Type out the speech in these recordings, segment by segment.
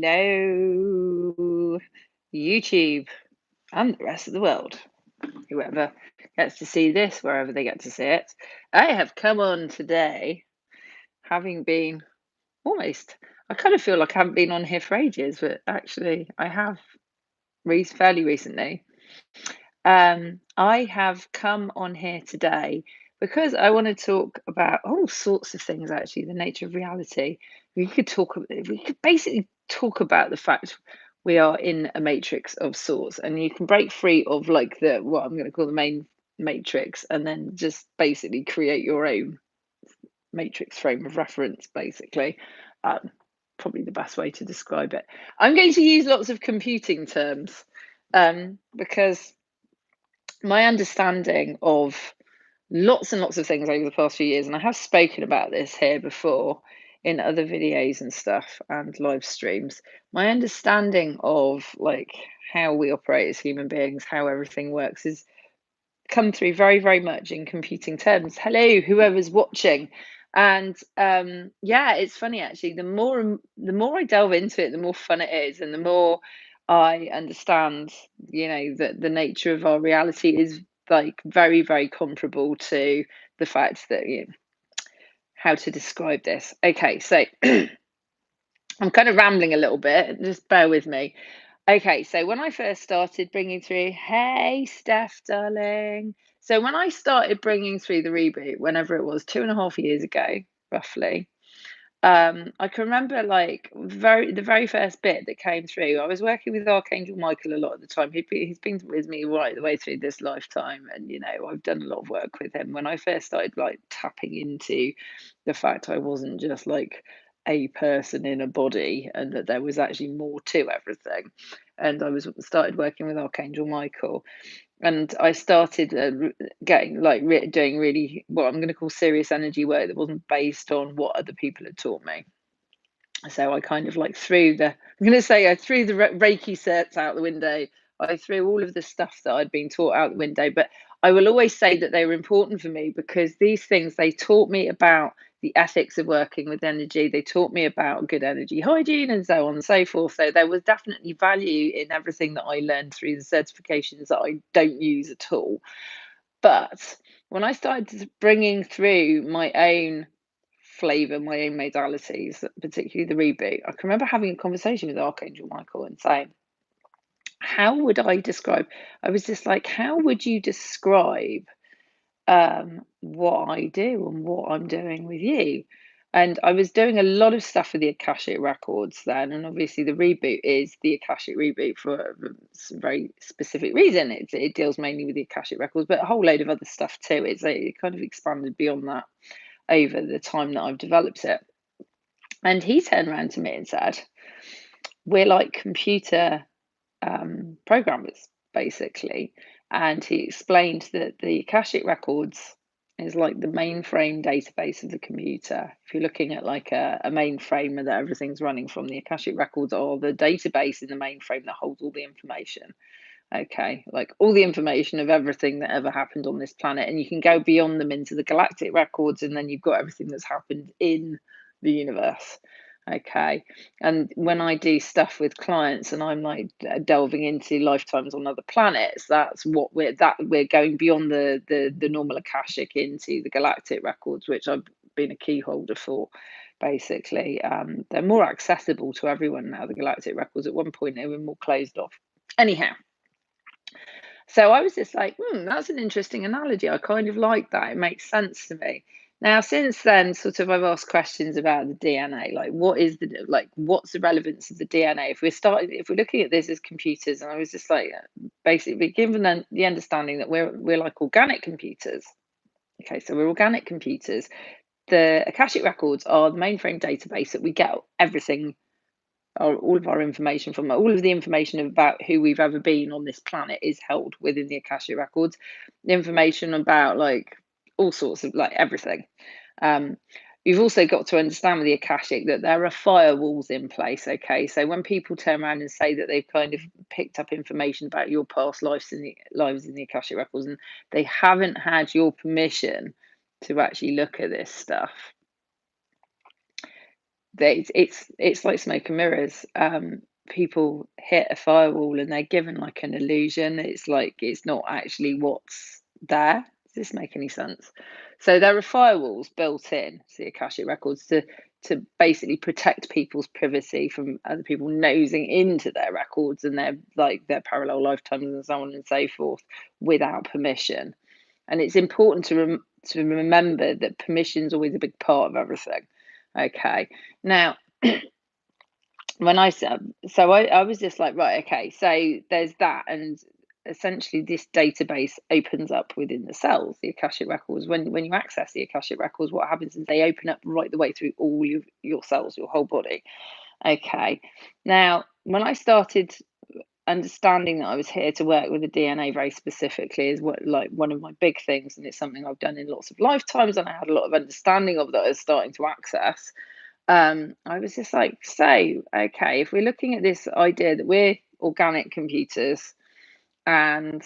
Hello, YouTube and the rest of the world. Whoever gets to see this, wherever they get to see it. I have come on today, having been almost, I kind of feel like I haven't been on here for ages, but actually I have fairly recently. I have come on here today because I want to talk about all sorts of things, actually, the nature of reality. We could basically talk about the fact we are in a matrix of sorts, and you can break free of like the what I'm going to call the main matrix, and then just basically create your own matrix frame of reference, basically. Um, Probably the best way to describe it. I'm going to use lots of computing terms because my understanding of lots and lots of things over the past few years, and I have spoken about this here before in other videos and stuff and live streams. My understanding of like how we operate as human beings, how everything works, is come through very, very much in computing terms. Hello, whoever's watching. And yeah, it's funny actually. The more I delve into it, the more fun it is, and the more I understand, that the nature of our reality is like very, very comparable to the fact that how to describe this. Okay, so I'm kind of rambling a little bit. Just bear with me. Okay, so when I first started bringing through, hey, Steph, darling. So when I started bringing through the reboot, whenever it was, 2.5 years ago, roughly, I can remember like the very first bit that came through. I was working with Archangel Michael a lot at the time. He's been with me right the way through this lifetime, and I've done a lot of work with him. When I first started like tapping into the fact I wasn't just like a person in a body, and that there was actually more to everything, and I was started working with Archangel Michael, and I started getting like doing really what I'm going to call serious energy work that wasn't based on what other people had taught me. So I kind of like I'm going to say I threw the Reiki certs out the window. I threw all of the stuff that I'd been taught out the window, but I will always say that they were important for me because these things, they taught me about the ethics of working with energy. They taught me about good energy hygiene and so on and so forth. So there was definitely value in everything that I learned through the certifications that I don't use at all. But when I started bringing through my own flavor, my own modalities, particularly the reboot, I can remember having a conversation with Archangel Michael and saying, how would I describe? I was just like, how would you describe what I do and what I'm doing with you? And I was doing a lot of stuff with the Akashic Records then, and obviously the reboot is the Akashic reboot for a very specific reason. It deals mainly with the Akashic Records, but a whole load of other stuff too. It kind of expanded beyond that over the time that I've developed it. And he turned around to me and said, we're like computer programmers, basically. And he explained that the Akashic Records is like the mainframe database of the computer. If you're looking at like a mainframe that everything's running from, the Akashic Records are the database in the mainframe that holds all the information. Okay, like all the information of everything that ever happened on this planet, and you can go beyond them into the galactic records, and then you've got everything that's happened in the universe. Okay, and when I do stuff with clients and I'm like delving into lifetimes on other planets, that's what we're going beyond the normal Akashic into the galactic records, which I've been a key holder for. Basically, they're more accessible to everyone now. The galactic records, at one point they were more closed off. Anyhow, so I was just like, that's an interesting analogy. I kind of like that. It makes sense to me. Now, since then, sort of, I've asked questions about the DNA, like what's the relevance of the DNA? If we're looking at this as computers, and I was just like, basically, given the understanding that we're like organic computers. Okay, so we're organic computers. The Akashic records are the mainframe database that we get everything, all of our information from. All of the information about who we've ever been on this planet is held within the Akashic records. The information about like all sorts of like everything. You've also got to understand with the Akashic that there are firewalls in place. Okay, so when people turn around and say that they've kind of picked up information about your past lives in the Akashic records, and they haven't had your permission to actually look at this stuff, it's like smoke and mirrors. People hit a firewall and they're given like an illusion. It's like it's not actually what's there. Does this make any sense? So there are firewalls built in to the Akashic records to basically protect people's privacy from other people nosing into their records and their parallel lifetimes and so on and so forth without permission. And it's important to remember that permission's always a big part of everything. Okay. Now, when I said, so I was just like, right, okay, so there's that, and essentially this database opens up within the cells, the Akashic records. When you access the Akashic records, what happens is they open up right the way through all your cells, your whole body. Okay. Now, when I started understanding that I was here to work with the DNA very specifically is what like one of my big things, and it's something I've done in lots of lifetimes, and I had a lot of understanding of that I was starting to access. I was just like, so okay, if we're looking at this idea that we're organic computers and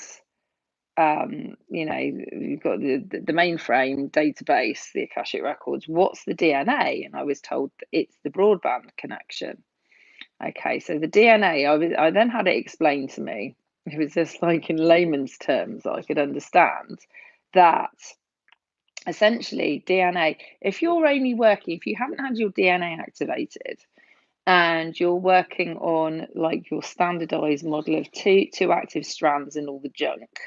you've got the mainframe database, the Akashic records, what's the DNA? And I was told that it's the broadband connection. Okay, so the DNA, I then had it explained to me. It was just like in layman's terms that I could understand that essentially DNA, if you're only working, if you haven't had your DNA activated and you're working on like your standardized model of two active strands and all the junk,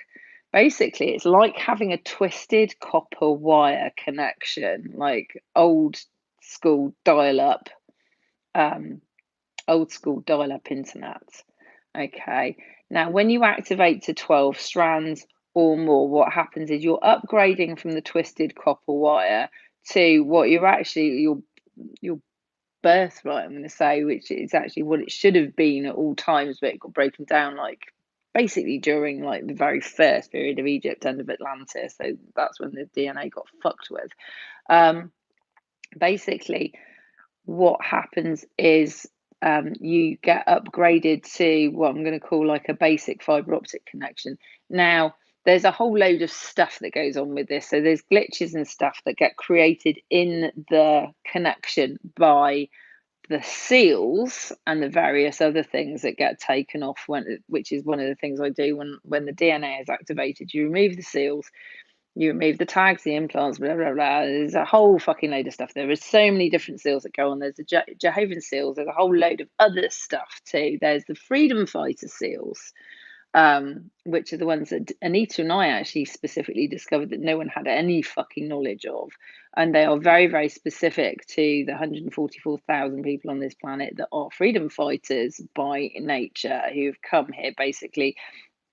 basically it's like having a twisted copper wire connection, like school dial up. Um, Old school dial up internet. Okay. Now, when you activate to 12 strands or more, what happens is you're upgrading from the twisted copper wire to what you're actually, your birthright, I'm going to say, which is actually what it should have been at all times, but it got broken down like basically during like the very first period of Egypt and of Atlantis. So that's when the DNA got fucked with. Um, Basically, what happens is you get upgraded to what I'm going to call like a basic fiber optic connection. Now, there's a whole load of stuff that goes on with this. So there's glitches and stuff that get created in the connection by the seals and the various other things that get taken off which is one of the things I do when the DNA is activated. You remove the seals, you remove the tags, the implants, blah, blah, blah. There's a whole fucking load of stuff. There are so many different seals that go on. There's the Jehovah's seals. There's a whole load of other stuff too. There's the freedom fighter seals, which are the ones that Anita and I actually specifically discovered that no one had any fucking knowledge of. And they are very, very specific to the 144,000 people on this planet that are freedom fighters by nature, who've come here basically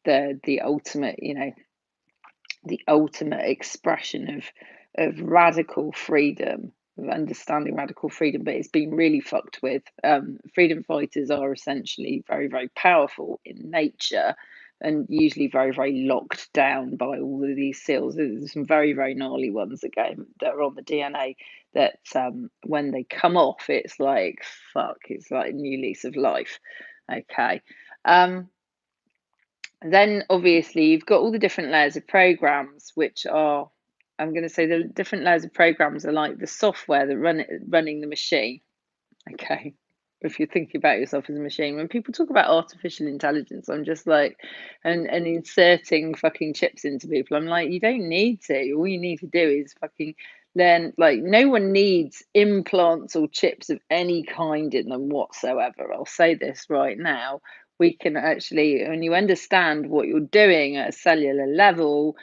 the ultimate, the ultimate expression of radical freedom, of understanding radical freedom, but it's been really fucked with. Freedom fighters are essentially very, very powerful in nature and usually very, very locked down by all of these seals. There's some very, very gnarly ones that are on the DNA that when they come off, it's like, fuck, it's like a new lease of life. Okay. Then obviously you've got all the different layers of programs, which are, I'm going to say the different layers of programs are like the software that running the machine. Okay. If you're thinking about yourself as a machine, when people talk about artificial intelligence, I'm just like, and inserting fucking chips into people, I'm like, you don't need to. All you need to do is fucking learn. Like, no one needs implants or chips of any kind in them whatsoever. I'll say this right now. We can actually, when you understand what you're doing at a cellular level,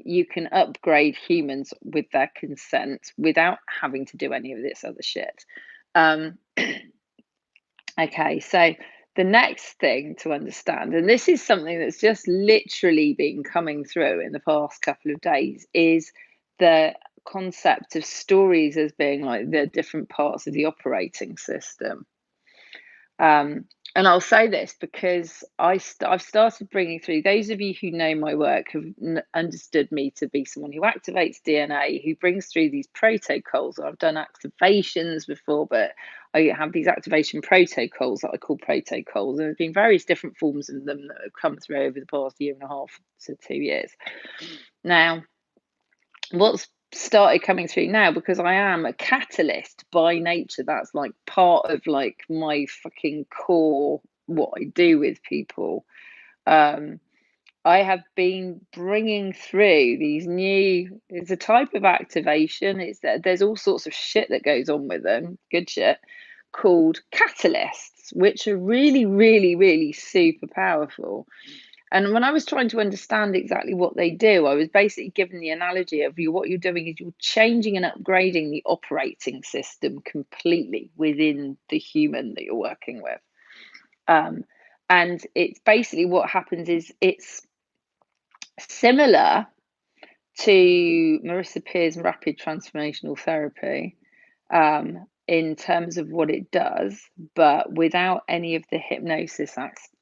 you can upgrade humans with their consent without having to do any of this other shit. Um, okay, so the next thing to understand, and this is something that's just literally been coming through in the past couple of days, is the concept of stories as being like the different parts of the operating system. And I'll say this because I've started bringing through, those of you who know my work have understood me to be someone who activates DNA, who brings through these protocols. I've done activations before, but I have these activation protocols that I call protocols. And there's been various different forms of them that have come through over the past year and a half to 2 years. Now, what's started coming through now because I am a catalyst by nature. That's like part of like my fucking core, what I do with people. Um, I have been bringing through these new, it's a type of activation. It's that there's all sorts of shit that goes on with them, good shit, called catalysts, which are really, really, really super powerful. And when I was trying to understand exactly what they do, I was basically given the analogy of what you're doing is you're changing and upgrading the operating system completely within the human that you're working with. Um, and it's basically what happens is it's similar to Marissa Peer's rapid transformational therapy, in terms of what it does, but without any of the hypnosis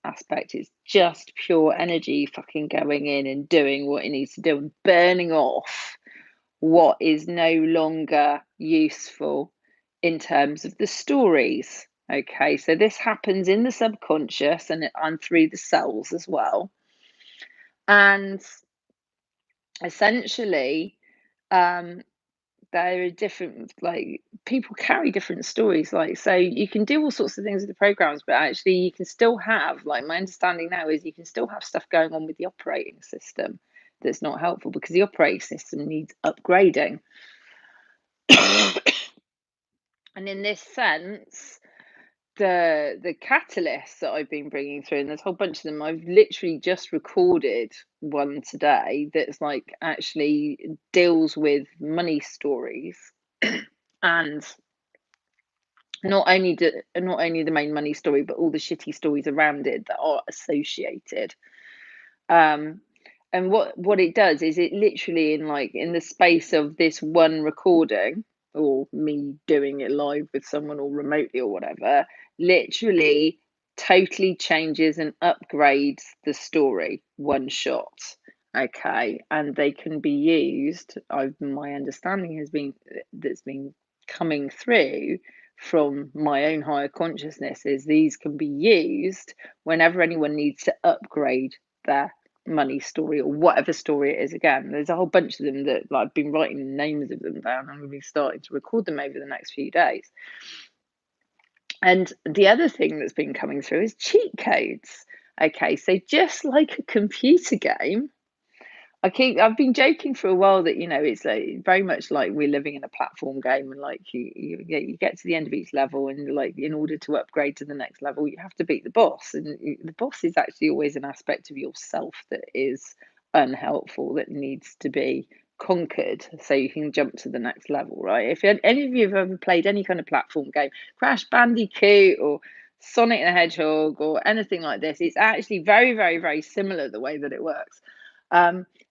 aspect. It's just pure energy fucking going in and doing what it needs to do and burning off what is no longer useful in terms of the stories. Okay, so this happens in the subconscious and through the cells as well. And essentially, um, there are different, like, people carry different stories, like, so you can do all sorts of things with the programs, but actually you can still have, like, my understanding now is you can still have stuff going on with the operating system that's not helpful because the operating system needs upgrading. And in this sense, the catalysts that I've been bringing through, and there's a whole bunch of them. I've literally just recorded one today that's like actually deals with money stories, and not only the main money story, but all the shitty stories around it that are associated. Um, and what it does is it literally in the space of this one recording or me doing it live with someone or remotely or whatever, literally totally changes and upgrades the story one shot. Okay, and they can be used. My understanding has been that's been coming through from my own higher consciousness is these can be used whenever anyone needs to upgrade their money story or whatever story it is. Again, there's a whole bunch of them that, like, I've been writing the names of them down. I'm going to be starting to record them over the next few days. And the other thing that's been coming through is cheat codes. Okay, so just like a computer game, I've been joking for a while that it's like very much like we're living in a platform game, and like you get to the end of each level, and like in order to upgrade to the next level, you have to beat the boss, and the boss is actually always an aspect of yourself that is unhelpful that needs to be conquered so you can jump to the next level, right? If any of you have ever played any kind of platform game, Crash Bandicoot or Sonic the Hedgehog or anything like this, it's actually very, very, very similar the way that it works.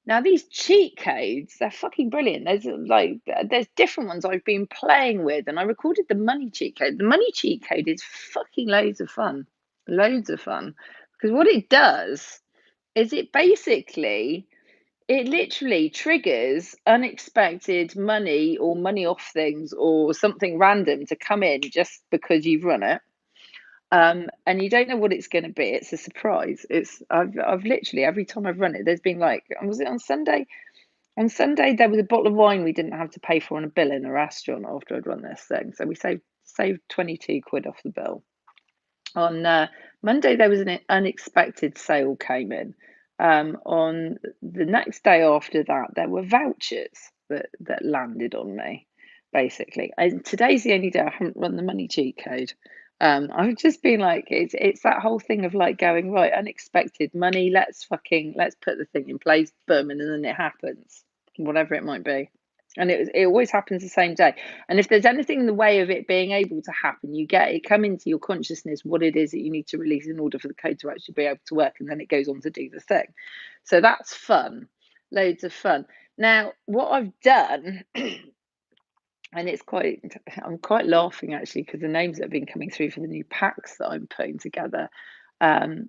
Now these cheat codes, they're fucking brilliant. There's different ones I've been playing with, and I recorded the money cheat code. The money cheat code is fucking loads of fun. Loads of fun. Because what it does is it literally triggers unexpected money or money off things or something random to come in just because you've run it. And you don't know what it's going to be. It's a surprise. I've literally every time I've run it, there's been like, was it on Sunday? On Sunday there was a bottle of wine we didn't have to pay for on a bill in a restaurant after I'd run this thing, so we saved 22 quid off the bill. On Monday there was an unexpected sale came in. On the next day after that, there were vouchers that landed on me, basically. And today's the only day I haven't run the money cheat code. I've just been like, it's that whole thing of like going, right, unexpected money, let's put the thing in place, boom, and then it happens, whatever it might be. And it always happens the same day. And if there's anything in the way of it being able to happen, you get it come into your consciousness what it is that you need to release in order for the code to actually be able to work, and then it goes on to do the thing. So that's fun, loads of fun. Now, what I've done, and I'm quite laughing actually because the names that have been coming through for the new packs that I'm putting together, um,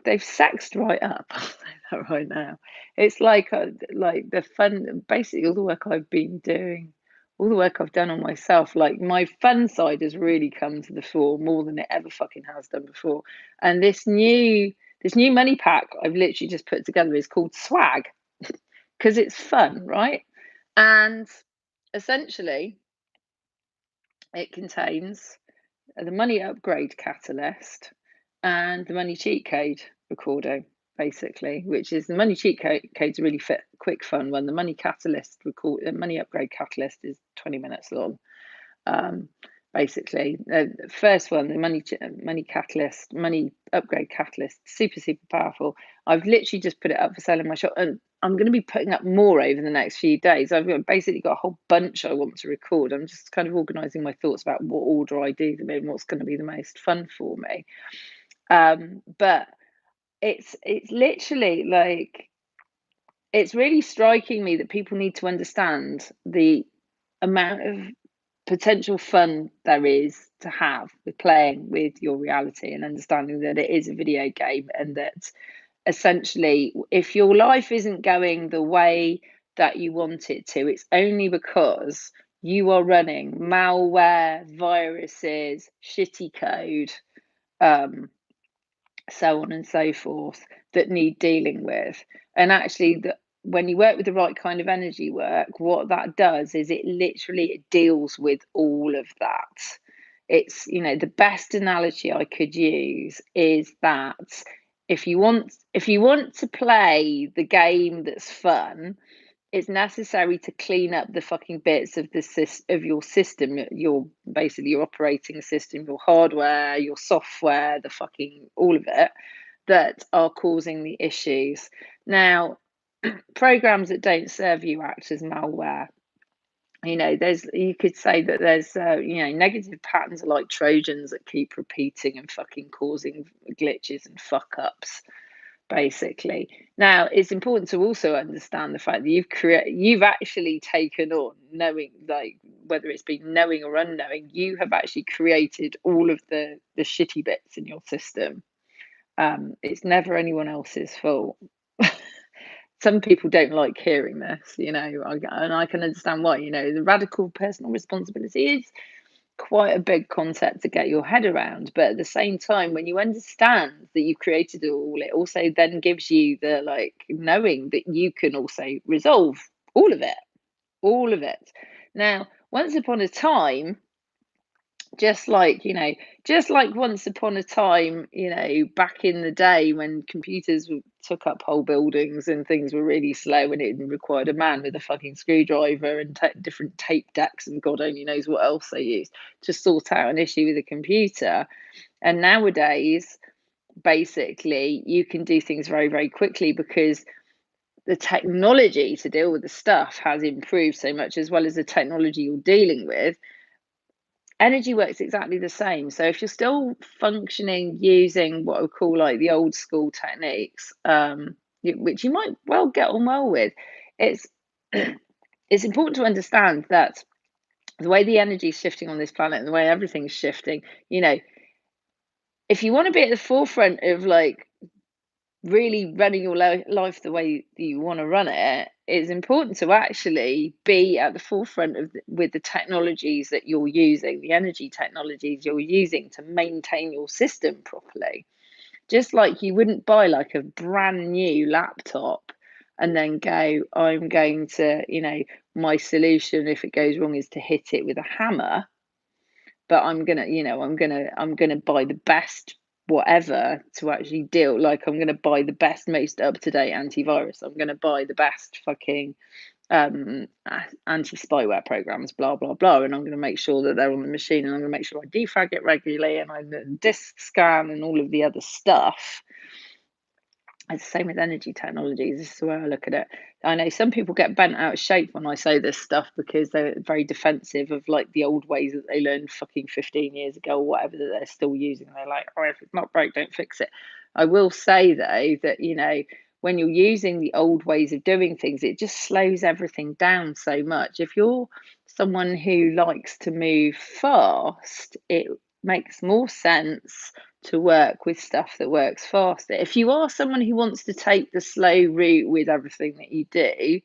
they've sexed right up. I'll say that right now. It's like the fun, basically all the work I've been doing, all the work I've done on myself. Like my fun side has really come to the fore more than it ever fucking has done before. And this new money pack I've literally just put together is called Swag because it's fun, right? And essentially, it contains the Money Upgrade Catalyst and the Money Cheat Code recording, basically, which is the Money Cheat Code's a really quick, fun one. The Money Upgrade Catalyst is 20 minutes long. Basically, the first one, the Money Upgrade Catalyst, super powerful. I've literally just put it up for sale in my shop, and I'm going to be putting up more over the next few days. Basically got a whole bunch I want to record. I'm just kind of organising my thoughts about what order I do them in, what's going to be the most fun for me. But it's literally like, it's really striking me that people need to understand the amount of potential fun there is to have with playing with your reality, and understanding that it is a video game, and that essentially, if your life isn't going the way that you want it to, it's only because you are running malware, viruses, shitty code, um, so on and so forth, that need dealing with. And actually, when you work with the right kind of energy work, what that does is it deals with all of that. It's, the best analogy I could use is that if you want to play the game that's fun, it's necessary to clean up the fucking bits of of your system, your basically your operating system, your hardware, your software, the fucking all of it, that are causing the issues. Now, programs that don't serve you act as malware. You could say that there's negative patterns are like Trojans that keep repeating and fucking causing glitches and fuck ups, basically. Now, it's important to also understand the fact that you've actually taken on, knowing, like, whether it's been knowing or unknowing, you have actually created all of the shitty bits in your system. It's never anyone else's fault. Some people don't like hearing this, and I can understand why. The radical personal responsibility is quite a big concept to get your head around, but at the same time, when you understand that you've created it all, it also then gives you the, like, knowing that you can also resolve all of it, all of it. Now, once upon a time, just like once upon a time, back in the day when computers took up whole buildings and things were really slow, and it required a man with a fucking screwdriver and different tape decks and God only knows what else they used to sort out an issue with a computer. And nowadays, basically, you can do things very, very quickly because the technology to deal with the stuff has improved so much, as well as the technology you're dealing with. Energy works exactly the same. So if you're still functioning using what I would call like the old school techniques, which you might well get on well with, it's it's important to understand that the way the energy is shifting on this planet and the way everything's shifting, if you want to be at the forefront of, like, really running your life the way that you want to run it, it's important to actually be at the forefront of with the technologies that you're using, the energy technologies you're using to maintain your system properly. Just like you wouldn't buy like a brand new laptop and then go, I'm going to, my solution if it goes wrong is to hit it with a hammer, but I'm gonna buy the best whatever to actually deal. Like, I'm gonna buy the best, most up to date antivirus. I'm gonna buy the best fucking anti spyware programs, blah blah blah, and I'm gonna make sure that they're on the machine, and I'm gonna make sure I defrag it regularly, and I disk scan and all of the other stuff. It's the same with energy technologies. This is the way I look at it. I know some people get bent out of shape when I say this stuff because they're very defensive of, like, the old ways that they learned fucking 15 years ago or whatever that they're still using. They're like, oh, if it's not broke, don't fix it. I will say, though, that, when you're using the old ways of doing things, it just slows everything down so much. If you're someone who likes to move fast, it makes more sense to work with stuff that works faster. If you are someone who wants to take the slow route with everything that you do,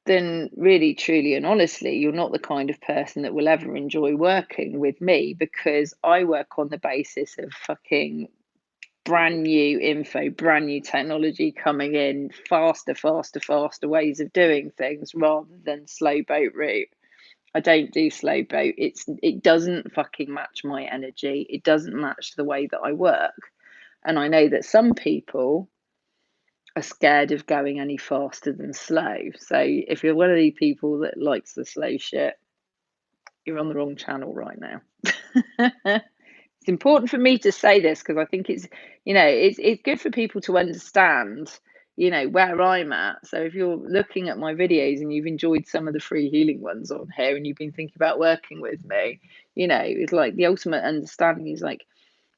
then really, truly, and honestly, you're not the kind of person that will ever enjoy working with me, because I work on the basis of fucking brand new info, brand new technology coming in, faster ways of doing things rather than slow boat route. I don't do slow boat. It doesn't fucking match my energy. It doesn't match the way that I work. And I know that some people are scared of going any faster than slow. So if you're one of the people that likes the slow shit, you're on the wrong channel right now. It's important for me to say this because I think it's good for people to understand, where I'm at. So if you're looking at my videos and you've enjoyed some of the free healing ones on here and you've been thinking about working with me, it's like the ultimate understanding is like,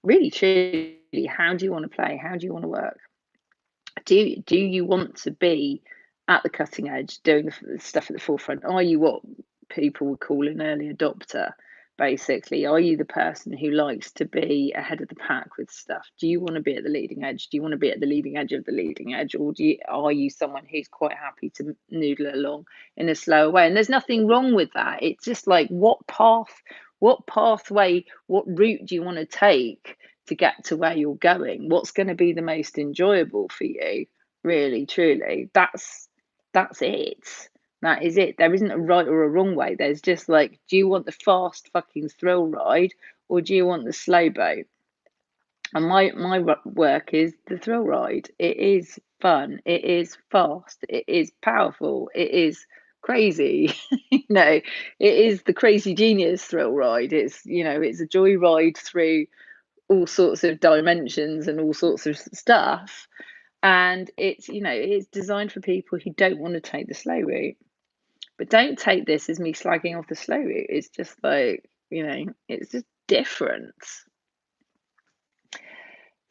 really truly, how do you want to play? How do you want to work? Do you want to be at the cutting edge, doing the stuff at the forefront? Are you what people would call an early adopter? Basically, are you the person who likes to be ahead of the pack with stuff? Do you want to be at the leading edge? Do you want to be at the leading edge of the leading edge, or are you someone who's quite happy to noodle along in a slower way? And there's nothing wrong with that. It's just like what pathway, what route do you want to take to get to where you're going? What's going to be the most enjoyable for you? Really, truly, that's it. That is it. There isn't a right or a wrong way. There's just like, do you want the fast fucking thrill ride or do you want the slow boat? And my work is the thrill ride. It is fun. It is fast. It is powerful. It is crazy. It is the crazy genius thrill ride. It's a joy ride through all sorts of dimensions and all sorts of stuff. And it's designed for people who don't want to take the slow route. But don't take this as me slagging off the slow route. It's just like, it's just different.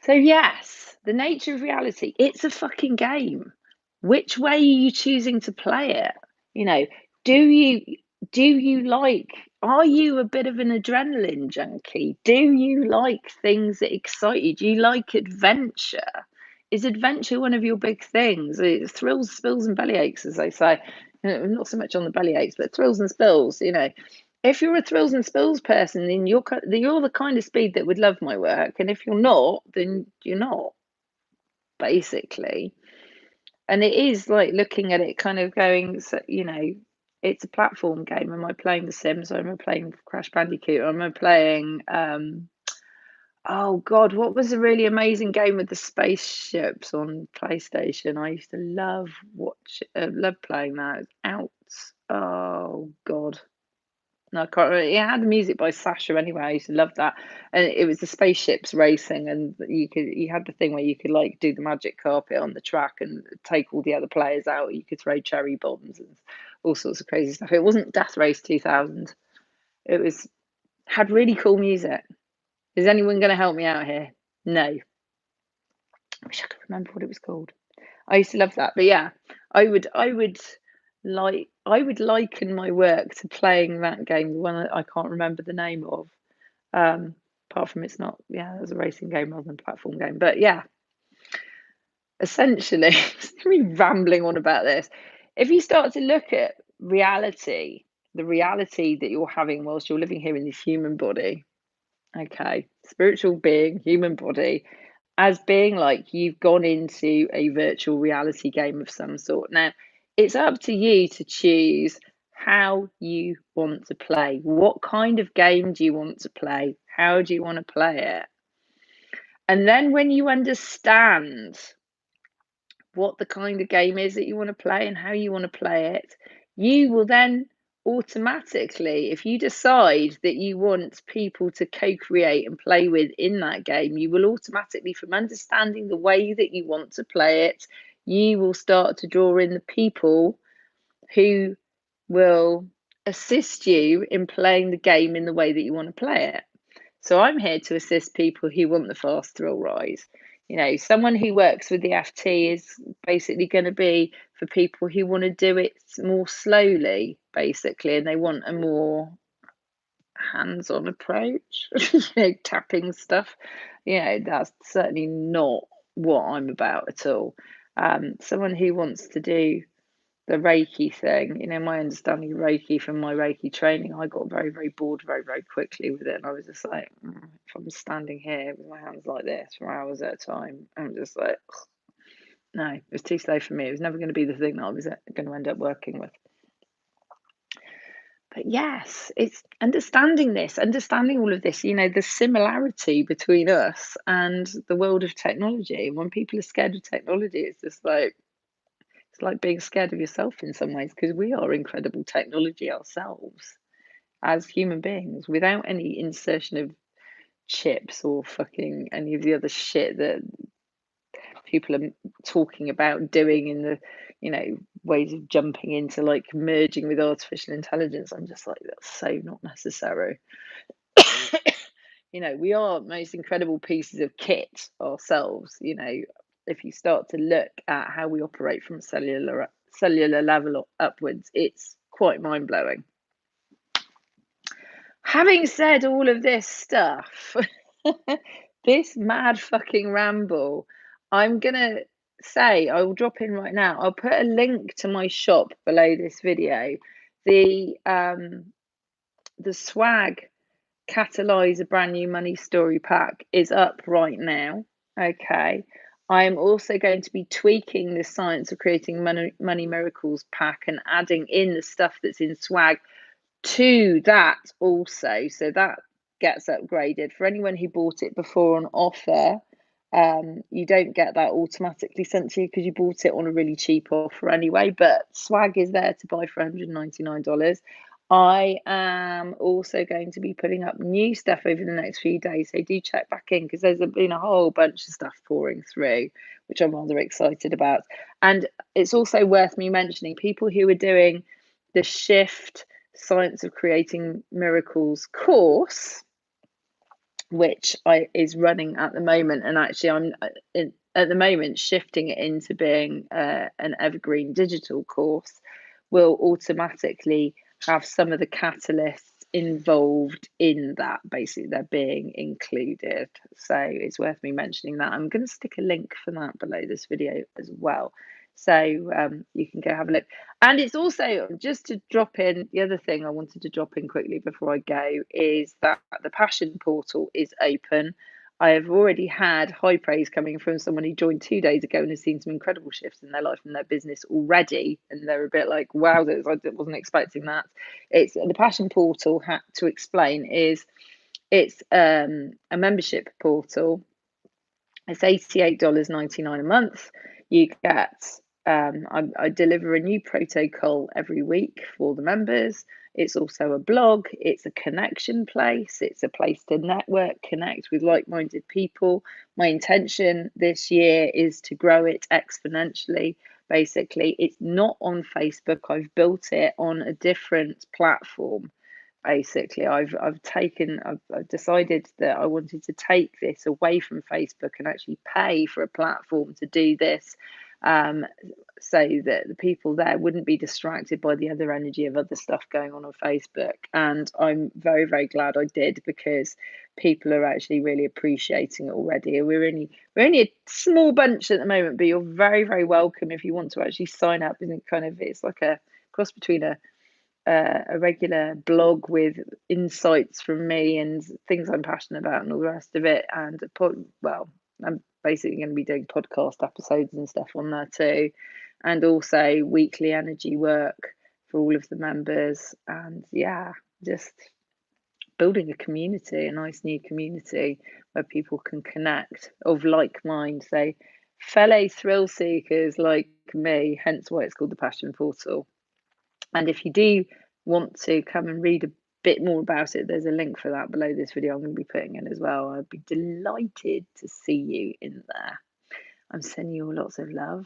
So yes, the nature of reality, it's a fucking game. Which way are you choosing to play it? Do you like, are you a bit of an adrenaline junkie? Do you like things that excite you? Do you like adventure? Is adventure one of your big things? Thrills, spills, and belly aches, as they say. Not so much on the belly aches, but thrills and spills. If you're a thrills and spills person, then you're the kind of speed that would love my work. And if you're not, then you're not, basically. And it is like looking at it, kind of going, so, it's a platform game. Am I playing The Sims? Or am I playing Crash Bandicoot? Or am I playing oh God, what was a really amazing game with the spaceships on PlayStation? I used to love playing that. It's out. Oh God. No, I can't remember. It had the music by Sasha anyway. I used to love that. And it was the spaceships racing, and you had the thing where you could like do the magic carpet on the track and take all the other players out. You could throw cherry bombs and all sorts of crazy stuff. It wasn't Death Race 2000. It had really cool music. Is anyone going to help me out here? No. I wish I could remember what it was called. I used to love that. But yeah, I would liken my work to playing that game, the one that I can't remember the name of. Apart from it's not, yeah, it was a racing game rather than a platform game. But yeah, essentially, me rambling on about this. If you start to look at reality, the reality that you're having whilst you're living here in this human body, okay, spiritual being, human body, as being like you've gone into a virtual reality game of some sort. Now, it's up to you to choose how you want to play. What kind of game do you want to play? How do you want to play it? And then when you understand what the kind of game is that you want to play and how you want to play it, you will then automatically, if you decide that you want people to co-create and play with in that game, you will automatically, from understanding the way that you want to play it, you will start to draw in the people who will assist you in playing the game in the way that you want to play it. So I'm here to assist people who want the fast thrill ride. Someone who works with the FT is basically going to be for people who want to do it more slowly, basically, and they want a more hands-on approach, tapping stuff. That's certainly not what I'm about at all. Someone who wants to do the Reiki thing, my understanding of Reiki from my Reiki training, I got very, very bored very, very quickly with it. And I was just like, if I'm standing here with my hands like this for hours at a time, I'm just like, no, it was too slow for me. It was never going to be the thing that I was going to end up working with. But yes, it's understanding all of this, the similarity between us and the world of technology. When people are scared of technology, it's just like, it's like being scared of yourself in some ways, because we are incredible technology ourselves as human beings without any insertion of chips or fucking any of the other shit that people are talking about doing in the, ways of jumping into like merging with artificial intelligence. I'm just like, that's so not necessary. We are most incredible pieces of kit ourselves. If you start to look at how we operate from a cellular level upwards, it's quite mind blowing. Having said all of this stuff, this mad fucking ramble, I'm gonna say, I will drop in right now. I'll put a link to my shop below this video. The swag Catalyze a brand new money story pack is up right now. Okay. I'm also going to be tweaking the Science of Creating Money Miracles pack and adding in the stuff that's in swag to that also. So that gets upgraded. For anyone who bought it before on offer, you don't get that automatically sent to you because you bought it on a really cheap offer anyway. But swag is there to buy for $199. I am also going to be putting up new stuff over the next few days, so do check back in, because there's been a whole bunch of stuff pouring through, which I'm rather excited about. And it's also worth me mentioning people who are doing the Shift Science of Creating Miracles course, which is running at the moment, and actually I'm at the moment shifting it into being an evergreen digital course, will automatically have some of the catalysts involved in that. Basically, they're being included. So it's worth me mentioning that. I'm going to stick a link for that below this video as well. So you can go have a look. And it's also, just to drop in, the other thing I wanted to drop in quickly before I go is that the Passion Portal is open. I have already had high praise coming from someone who joined 2 days ago and has seen some incredible shifts in their life and their business already. And they're a bit like, wow, I wasn't expecting that. It's the Passion Portal, to explain, is it's a membership portal. It's $88.99 a month. You get, I deliver a new protocol every week for the members. It's also a blog. It's a connection place. It's a place to network, connect with like-minded people. My intention this year is to grow it exponentially. Basically, it's not on Facebook. I've built it on a different platform. Basically, I've decided that I wanted to take this away from Facebook and actually pay for a platform to do this, so that the people there wouldn't be distracted by the other energy of other stuff going on Facebook. And I'm very, very glad I did, because people are actually really appreciating it already. We're only a small bunch at the moment, but you're very, very welcome if you want to actually sign up. And it's like a cross between a regular blog with insights from me and things I'm passionate about and all the rest of it. And I'm basically going to be doing podcast episodes and stuff on there too, and also weekly energy work for all of the members. And yeah, just building a community, a nice new community where people can connect of like mind, so fellow thrill seekers like me, hence why it's called the Passion Portal. And if you do want to come and read a bit more about it, there's a link for that below this video I'm going to be putting in as well. I'd be delighted to see you in there. I'm sending you all lots of love.